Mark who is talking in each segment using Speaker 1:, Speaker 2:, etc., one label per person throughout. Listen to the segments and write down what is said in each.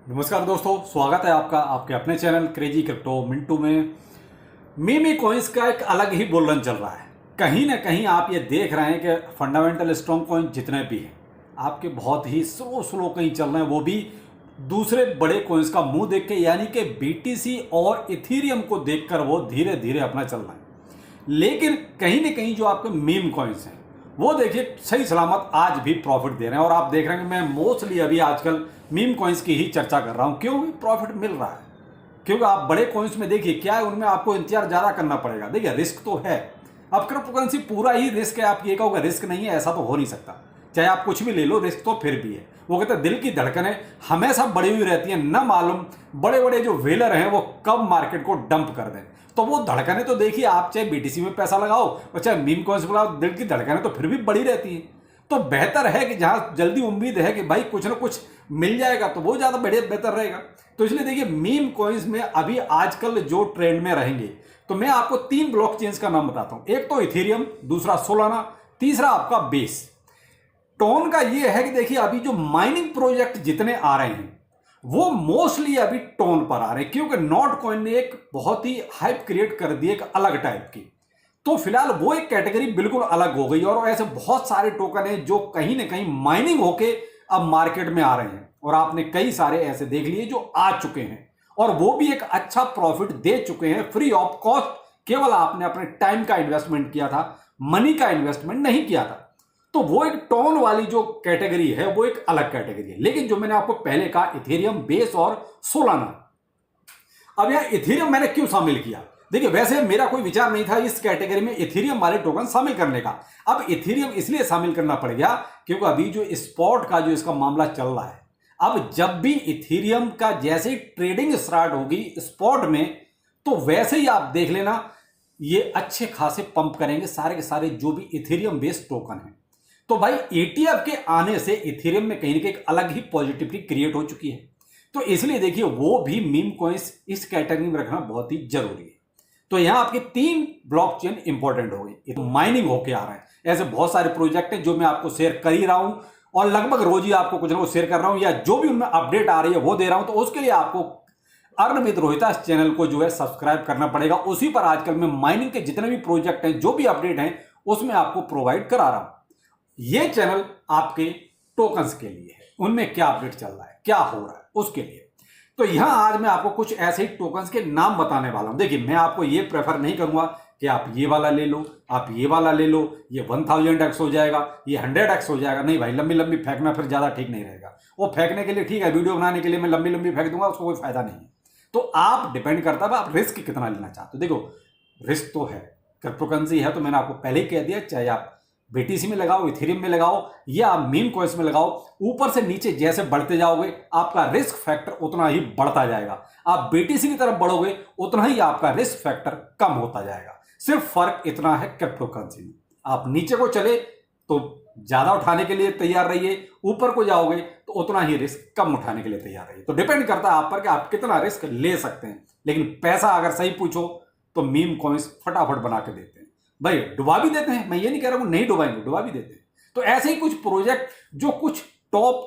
Speaker 1: नमस्कार दोस्तों, स्वागत है आपका आपके अपने चैनल क्रेजी क्रिप्टो मिंटू में। मीमी कॉइन्स का एक अलग ही बुल रन चल रहा है। कहीं ना कहीं आप ये देख रहे हैं कि फंडामेंटल स्ट्रॉन्ग कॉइन जितने भी हैं आपके बहुत ही स्लो स्लो कहीं चल रहे हैं, वो भी दूसरे बड़े कॉइन्स का मुंह देख के, यानी कि बीटीसी और इथीरियम को देखकर वो धीरे धीरे अपना चल रहा है। लेकिन कहीं ना कहीं जो आपके मीम कॉइन्स हैं वो देखिए सही सलामत आज भी प्रॉफिट दे रहे हैं। और आप देख रहे हैं कि मैं मोस्टली अभी आजकल मीम कॉइन्स की ही चर्चा कर रहा हूं। क्यों? प्रॉफिट मिल रहा है क्योंकि आप बड़े कॉइन्स में देखिए क्या है, उनमें आपको इंतजार ज्यादा करना पड़ेगा। देखिए रिस्क तो है, अब क्रिप्टो करेंसी पूरा ही रिस्क है। आप ये कहोगे रिस्क नहीं है, ऐसा तो हो नहीं सकता। चाहे आप कुछ भी ले लो, रिस्क तो फिर भी है। वो कहते हैं दिल की धड़कनें हमेशा बढ़ी हुई रहती हैं, न मालूम बड़े बड़े जो वेलर हैं वो कब मार्केट को डंप कर दें। तो वो धड़कनें तो देखिए, आप चाहे बीटीसी में पैसा लगाओ और चाहे मीम कॉइन्स में लगाओ, दिल की धड़कनें तो फिर भी बढ़ी रहती हैं। तो बेहतर है कि जहां जल्दी उम्मीद है कि भाई कुछ ना कुछ मिल जाएगा तो वो ज्यादा बढ़िया बेहतर रहेगा। तो इसलिए देखिए मीम कॉइन्स में अभी आजकल जो ट्रेंड में रहेंगे, तो मैं आपको 3 ब्लॉक चेन्स का नाम बताता हूं। एक तो इथेरियम, दूसरा सोलाना, तीसरा आपका बेस। टोन का ये है कि देखिए अभी जो माइनिंग प्रोजेक्ट जितने आ रहे हैं वो मोस्टली अभी टोन पर आ रहे हैं, क्योंकि नॉट कॉइन ने एक बहुत ही हाइप क्रिएट कर दी एक अलग टाइप की। तो फिलहाल वो एक कैटेगरी बिल्कुल अलग हो गई और ऐसे बहुत सारे टोकन हैं जो कहीं ना कहीं माइनिंग होके अब मार्केट में आ रहे हैं। और आपने कई सारे ऐसे देख लिए जो आ चुके हैं और वो भी एक अच्छा प्रॉफिट दे चुके हैं फ्री ऑफ कॉस्ट। केवल आपने अपने टाइम का इन्वेस्टमेंट किया था, मनी का इन्वेस्टमेंट नहीं किया था। तो वो एक टोन वाली जो कैटेगरी है वो एक अलग कैटेगरी है। लेकिन जो मैंने आपको पहले कहा इथेरियम, बेस और सोलाना, अब यह इथेरियम मैंने क्यों शामिल किया? देखिए वैसे मेरा कोई विचार नहीं था इस कैटेगरी में इथेरियम वाले टोकन शामिल करने का। अब इथेरियम इसलिए शामिल करना पड़ गया क्योंकि अभी जो स्पॉट का जो इसका मामला चल रहा है, अब जब भी इथेरियम का जैसे ही ट्रेडिंग स्टार्ट होगी स्पॉट में, तो वैसे ही आप देख लेना ये अच्छे खासे पंप करेंगे सारे के सारे जो भी इथेरियम बेस्ड टोकन है। तो भाई ETF के आने से इथेरियम में कहीं ना कहीं एक अलग ही पॉजिटिविटी क्रिएट हो चुकी है। तो इसलिए देखिए वो भी मीम कॉइन्स इस कैटेगरी में रखना बहुत ही जरूरी है। तो यहां आपके 3 ब्लॉकचेन इंपॉर्टेंट हो गए, माइनिंग होके आ रहा है। ऐसे बहुत सारे प्रोजेक्ट हैं जो मैं आपको शेयर कर ही रहा हूं और लगभग रोज ही आपको कुछ ना कुछ शेयर कर रहा हूं, या जो भी उनमें अपडेट आ रही है वो दे रहा हूं। तो उसके लिए आपको अर्न विद रोहिता इस चैनल को जो है सब्सक्राइब करना पड़ेगा। उसी पर आजकल मैं माइनिंग के जितने भी प्रोजेक्ट हैं, जो भी अपडेट हैं, उसमें आपको प्रोवाइड करा रहा हूं। ये चैनल आपके टोकन्स के लिए है, उनमें क्या अपडेट चल रहा है, क्या हो रहा है उसके लिए। तो यहां आज मैं आपको कुछ ऐसे ही टोकन्स के नाम बताने वाला हूं। देखिए मैं आपको ये प्रेफर नहीं करूंगा कि आप ये वाला ले लो, आप ये वाला ले लो, ये 1000x हो जाएगा, ये 100x हो जाएगा। नहीं भाई, लंबी लंबी फेंकना फिर ज्यादा ठीक नहीं रहेगा। वो फेंकने के लिए ठीक है, वीडियो बनाने के लिए मैं लंबी लंबी फेंक दूंगा, उसको कोई फायदा नहीं है। तो आप डिपेंड करता है आप रिस्क कितना लेना चाहते हो। देखो रिस्क तो है, क्रिप्टो करेंसी है, तो मैंने आपको पहले ही कह दिया, चाहे आप बीटीसी में लगाओ, इथेरियम में लगाओ या आप मीम कॉइन्स में लगाओ, ऊपर से नीचे जैसे बढ़ते जाओगे आपका रिस्क फैक्टर उतना ही बढ़ता जाएगा। आप बीटीसी की तरफ बढ़ोगे उतना ही आपका रिस्क फैक्टर कम होता जाएगा। सिर्फ फर्क इतना है क्रिप्टो करेंसी में, आप नीचे को चले तो ज्यादा उठाने के लिए तैयार रहिए, ऊपर को जाओगे तो उतना ही रिस्क कम उठाने के लिए तैयार रहिए। तो डिपेंड करता है आप पर कि आप कितना रिस्क ले सकते हैं। लेकिन पैसा अगर सही पूछो तो मीम कॉइन्स फटाफट बना के देते हैं भाई, डुबा भी देते हैं। मैं ये नहीं कह रहा हूं नहीं डुबाएंगे, डुबा भी देते हैं। तो ऐसे ही कुछ प्रोजेक्ट जो कुछ टॉप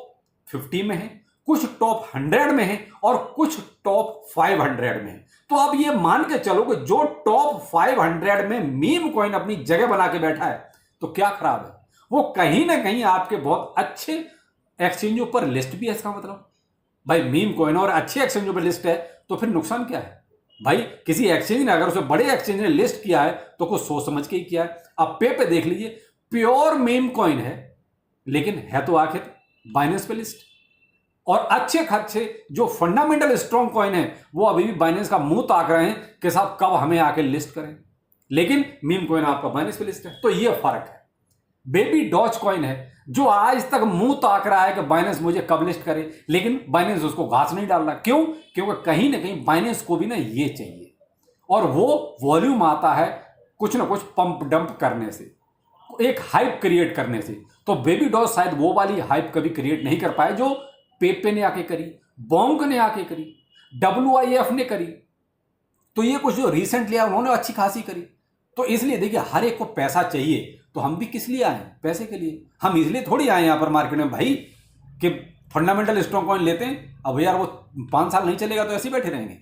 Speaker 1: 50 में है, कुछ टॉप 100 में है और कुछ टॉप 500 में है। तो अब ये मान के चलो कि जो टॉप 500 में मीम कॉइन अपनी जगह बना के बैठा है तो क्या खराब है, वो कहीं ना कहीं आपके बहुत अच्छे एक्सचेंजों पर लिस्ट भी है। इसका मतलब भाई मीम कॉइन और अच्छे एक्सचेंजों पर लिस्ट है तो फिर नुकसान क्या है भाई? किसी एक्सचेंज ने अगर उसे बड़े एक्सचेंज ने लिस्ट किया है तो कुछ सोच समझ के ही किया है। अब पे देख लीजिए, प्योर मीम कॉइन है लेकिन है तो आखिर बाइनेंस पे लिस्ट। और अच्छे खासे जो फंडामेंटल स्ट्रॉन्ग कॉइन है वो अभी भी बाइनेंस का मुंह ताक रहे हैं कि साहब कब हमें आके लिस्ट करें, लेकिन मीम कॉइन आपका बाइनेंस पे लिस्ट है। तो ये फर्क है। बेबी डॉज कॉइन है जो आज तक मुंह ताक रहा है कि बाइनेंस मुझे कब लिस्ट करे, लेकिन बाइनेंस उसको घास नहीं डाल रहा। क्यों? क्योंकि कहीं ना कहीं बाइनेंस को भी ना ये चाहिए, और वो वॉल्यूम आता है कुछ ना कुछ पंप डंप करने से, एक हाइप क्रिएट करने से। तो बेबी डॉज शायद वो वाली हाइप कभी क्रिएट नहीं कर पाए जो पेपे ने आके करी, बोंक ने आके करी, WIF ने करी। तो ये कुछ जो रिसेंटली आया उन्होंने अच्छी खासी करी। तो इसलिए देखिए हर एक को पैसा चाहिए, तो हम भी किस लिए आए? पैसे के लिए। हम इसलिए थोड़ी आए यहां पर मार्केट में भाई कि फंडामेंटल स्ट्रॉन्ग कॉइन लेते हैं, अब यार वो 5 साल नहीं चलेगा तो ऐसे ही बैठे रहेंगे।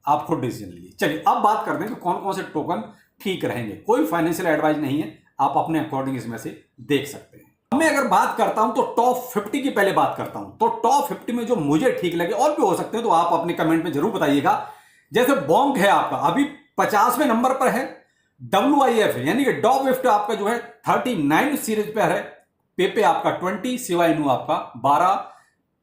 Speaker 1: आप खुद डिसीजन लीजिए। चलिए अब बात करते हैं कि कौन कौन से टोकन ठीक रहेंगे। कोई फाइनेंशियल एडवाइस नहीं है, आप अपने अकॉर्डिंग इसमें से देख सकते हैं। मैं अगर बात करता हूं तो टॉप 50 की पहले बात करता हूं। तो टॉप 50 में जो मुझे ठीक लगे, और भी हो सकते हैं, तो आप अपने कमेंट में जरूर बताइएगा। जैसे बॉन्क है आपका अभी 50वें नंबर पर है, WIF है यानी कि डॉ विफ्ट आपका जो है 39 सीरीज पर है, पेपे आपका 20, सिवाइनू आपका 12।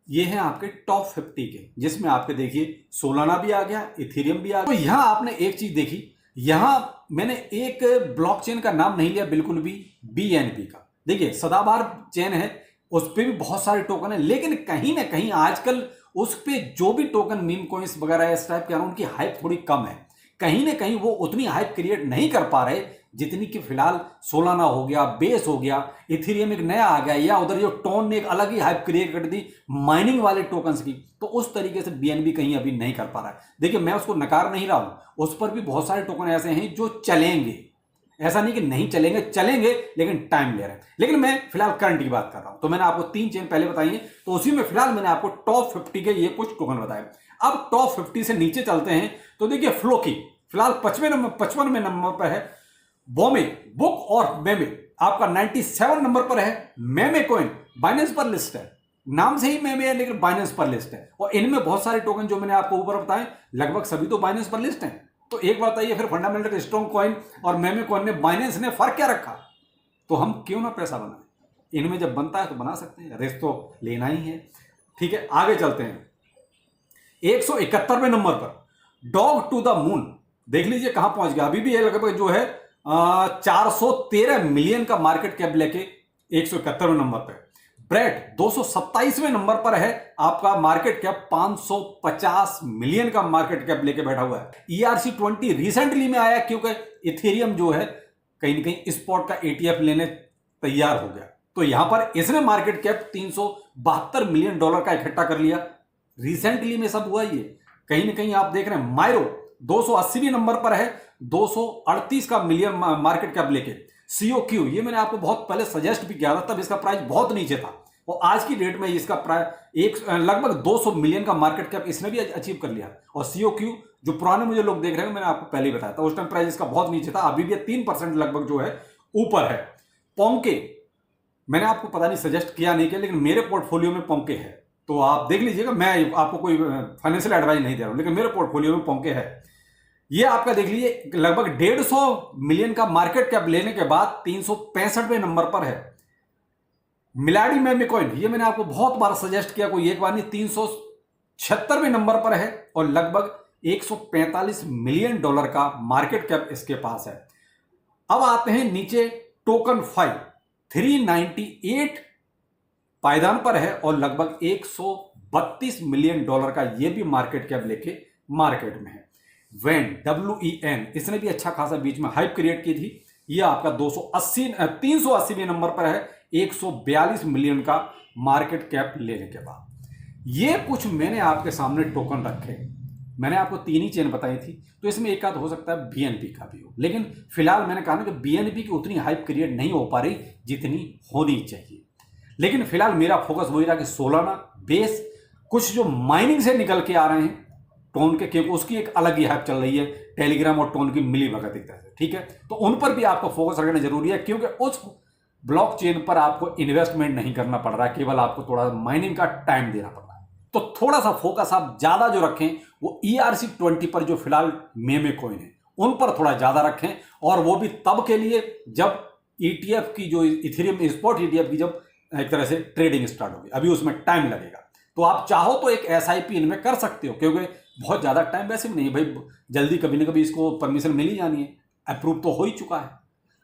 Speaker 1: ये है आपके टॉप 50 के, जिसमें आपके देखिए सोलाना भी आ गया, इथेरियम भी आ गया। तो यहां आपने एक चीज देखी, यहां मैंने एक ब्लॉकचेन का नाम नहीं लिया बिल्कुल भी, BNB का। देखिए सदाबहार चेन है, उस पर भी बहुत सारे टोकन है, लेकिन कहीं ना कहीं आजकल उस पे जो भी टोकन मीम कॉइन्स वगैरह इस टाइप के आ रहे हैं, उनकी हाइप थोड़ी कम है। कहीं ना कहीं वो उतनी हाइप क्रिएट नहीं कर पा रहे जितनी कि फिलहाल सोलाना हो गया, बेस हो गया, इथेरियम एक नया आ गया, या उधर जो टोन ने एक अलग ही हाइप क्रिएट कर दी माइनिंग वाले टोकन्स की। तो उस तरीके से BNB कहीं अभी नहीं कर पा रहा है। देखिए मैं उसको नकार नहीं रहा हूं, उस पर भी बहुत सारे टोकन ऐसे हैं जो चलेंगे, ऐसा नहीं कि नहीं चलेंगे, चलेंगे लेकिन टाइम ले रहे हैं। लेकिन मैं फिलहाल करंट की बात कर रहा हूं। तो मैंने आपको 3 चेन पहले बताई है, तो उसी में फिलहाल मैंने आपको टॉप 50 के ये कुछ टोकन बताए। अब टॉप 50 से नीचे चलते हैं, तो देखिए फ्लो की फिलहाल 55वें नंबर पर है। बोमे बुक और मेमे आपका 97 नंबर पर है। मेमे कॉइन बाइनेंस पर लिस्ट है, नाम से ही मेमे है लेकिन बाइनेंस पर लिस्ट है। और इनमें बहुत सारे टोकन जो मैंने आपको ऊपर बताए लगभग सभी तो बाइनेंस पर लिस्ट हैं। तो एक बात बताइए फिर फंडामेंटल स्ट्रॉन्ग कॉइन और मेमे कॉइन में बाइनेंस ने फर्क क्या रखा? तो हम क्यों ना पैसा बनाए, इनमें जब बनता है तो बना सकते हैं, रिस्क तो लेना ही है। ठीक है आगे चलते हैं। 171वें नंबर पर डॉग टू द मून, देख लीजिए कहां पहुंच गया। अभी भी ये लगभग जो है 413 मिलियन का मार्केट कैप लेके 171वें नंबर पर। ब्रेड 227वें नंबर पर है, आपका मार्केट कैप 550 मिलियन का मार्केट कैप लेके बैठा हुआ है। ERC20 रिसेंटली में आया क्योंकि इथेरियम जो है कहीं ना कहीं स्पॉट का ETF लेने तैयार हो गया, तो यहां पर इसने मार्केट कैप 372 मिलियन डॉलर का इकट्ठा कर लिया। रिसेंटली में सब हुआ ये, कहीं ना कहीं आप देख रहे हैं। मायरो 280वें नंबर पर है, 238 का मिलियन मार्केट कैप लेके। COQ ये मैंने आपको बहुत पहले सजेस्ट भी किया था, तब इसका प्राइस बहुत नीचे था, और आज की डेट में इसका प्राइस लगभग 200 मिलियन का मार्केट कैप इसने भी अचीव कर लिया। और COQ जो पुराने मुझे लोग देख रहे हैं, मैंने आपको पहले ही बताया था, उस टाइम प्राइस इसका बहुत नीचे था, अभी भी 3% लगभग जो है ऊपर है। पोंके मैंने आपको पता नहीं सजेस्ट किया नहीं किया, लेकिन मेरे पोर्टफोलियो में पोंके है, तो आप देख लीजिएगा। मैं आपको कोई फाइनेंशियल एडवाइस नहीं दे रहा हूं, लेकिन मेरे पोर्टफोलियो में पोंके है। ये आपका देख लीजिए लगभग 150 मिलियन का मार्केट कैप लेने के बाद 365वें नंबर पर है। मिलाडी मेमे कॉइन ये मैंने आपको बहुत बार सजेस्ट किया, कोई एक बार नहीं, 376वें नंबर पर है और लगभग 145 मिलियन डॉलर का मार्केट कैप इसके पास है। अब आते हैं नीचे, टोकन 5 398 पायदान पर है और लगभग 132 मिलियन डॉलर का ये भी मार्केट कैप लेके मार्केट में है। वेन WEN इसने भी अच्छा खासा बीच में हाइप क्रिएट की थी, ये आपका 380वें नंबर पर है, 142 मिलियन का मार्केट कैप लेने के बाद। ये कुछ मैंने आपके सामने टोकन रखे, मैंने आपको 3 ही चेन बताई थी, तो इसमें एक आध हो सकता है BNB का भी हो, लेकिन फिलहाल मैंने कहा ना कि BNB की उतनी हाइप क्रिएट नहीं हो पा रही जितनी होनी चाहिए। लेकिन फिलहाल मेरा फोकस वही रहा कि सोलाना, बेस, कुछ जो माइनिंग से निकल के आ रहे हैं टोन के, क्योंकि उसकी एक अलग ही हाइप चल रही है, टेलीग्राम और टोन की मिली भगत एक तरह से। ठीक है, तो उन पर भी आपको फोकस रखना जरूरी है, क्योंकि उस ब्लॉकचेन पर आपको इन्वेस्टमेंट नहीं करना पड़ रहा है, केवल आपको थोड़ा माइनिंग का टाइम देना पड़ रहा है। तो थोड़ा सा फोकस आप ज्यादा जो रखें वो ERC20 पर, जो फिलहाल मेमे कॉइन है उन पर थोड़ा ज्यादा रखें, और वो भी तब के लिए जब ETF की, जो इथेरियम स्पॉट ETF की जब एक तरह से ट्रेडिंग स्टार्ट होगी, अभी उसमें टाइम लगेगा। तो आप चाहो तो एक SIP इनमें कर सकते हो, क्योंकि बहुत ज़्यादा टाइम वैसे भी नहीं भाई, जल्दी कभी ना कभी इसको परमिशन मिल ही जानी है, अप्रूव तो हो ही चुका है।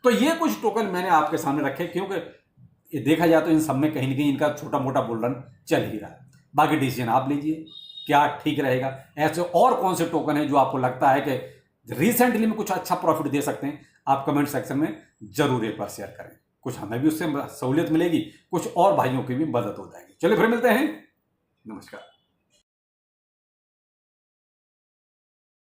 Speaker 1: तो ये कुछ टोकन मैंने आपके सामने रखे, क्योंकि ये देखा जाए तो इन सब में कहीं ना कहीं इनका छोटा मोटा बुल रन चल ही रहा है। बाकी डिसीजन आप लीजिए क्या ठीक रहेगा। ऐसे और कौन से टोकन है जो आपको लगता है कि रिसेंटली में कुछ अच्छा प्रॉफिट दे सकते हैं, आप कमेंट सेक्शन में जरूर एक बार शेयर करें, कुछ हमें भी उससे सहूलियत मिलेगी, कुछ और भाइयों की भी मदद हो जाएगी। चलिए फिर मिलते हैं, नमस्कार।